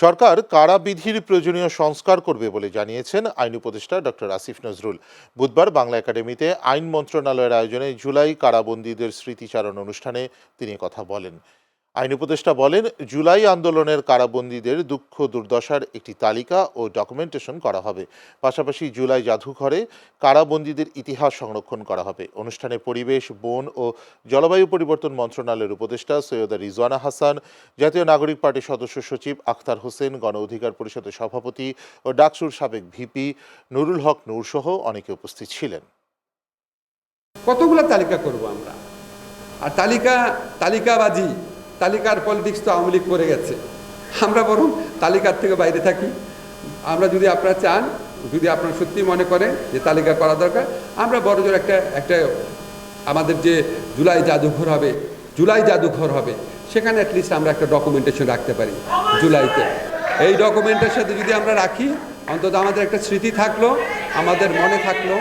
সরকার কারা বিধির প্রয়োজনীয় সংস্কার করবে বলে জানিয়েছেন আইন উপদেষ্টা ডক্টর আসিফ নজরুল। বুধবার বাংলা একাডেমিতে আইন মন্ত্রণালয়ের আয়োজনে জুলাই কারাবন্দীদের স্মৃতিচারণ অনুষ্ঠানে তিনি কথা বলেন। আইন উপদেষ্টা বলেন, জুলাই আন্দোলনের কারাবন্দীদের দুঃখ দুর্দশার একটি তালিকা ও ডকুমেন্টেশন করা হবে। পাশাপাশি জুলাই জাদুঘরে কারাবন্দীদের ইতিহাস সংরক্ষণ করা হবে। অনুষ্ঠানে পরিবেশ, বন ও জলবায়ু পরিবর্তন মন্ত্রণালয়ের উপদেষ্টা সৈয়দা রিজওয়ানা হাসান, জাতীয় নাগরিক পার্টির সদস্য সচিব আখতার হোসেন, গণ অধিকার পরিষদের সভাপতি ও ডাকসুর সাবেক ভিপি নুরুল হক নূর সহ অনেকে উপস্থিত ছিলেন। কতগুলো তালিকা করব আমরা? আর তালিকাবাজি, তালিকার পলিটিক্স তো আওয়ামী লীগ করে গেছে। আমরা বরং তালিকার থেকে বাইরে থাকি। আমরা যদি আপনারা চান, যদি আপনারা সত্যি মনে করেন যে তালিকা করা দরকার, আমরা বড় জোর একটা আমাদের যে জুলাই জাদুঘর হবে সেখানে অ্যাটলিস্ট আমরা একটা ডকুমেন্টেশন রাখতে পারি জুলাইতে। এই ডকুমেন্টের সাথে যদি আমরা রাখি, অন্তত আমাদের একটা স্মৃতি থাকলো, আমাদের মনে থাকলো।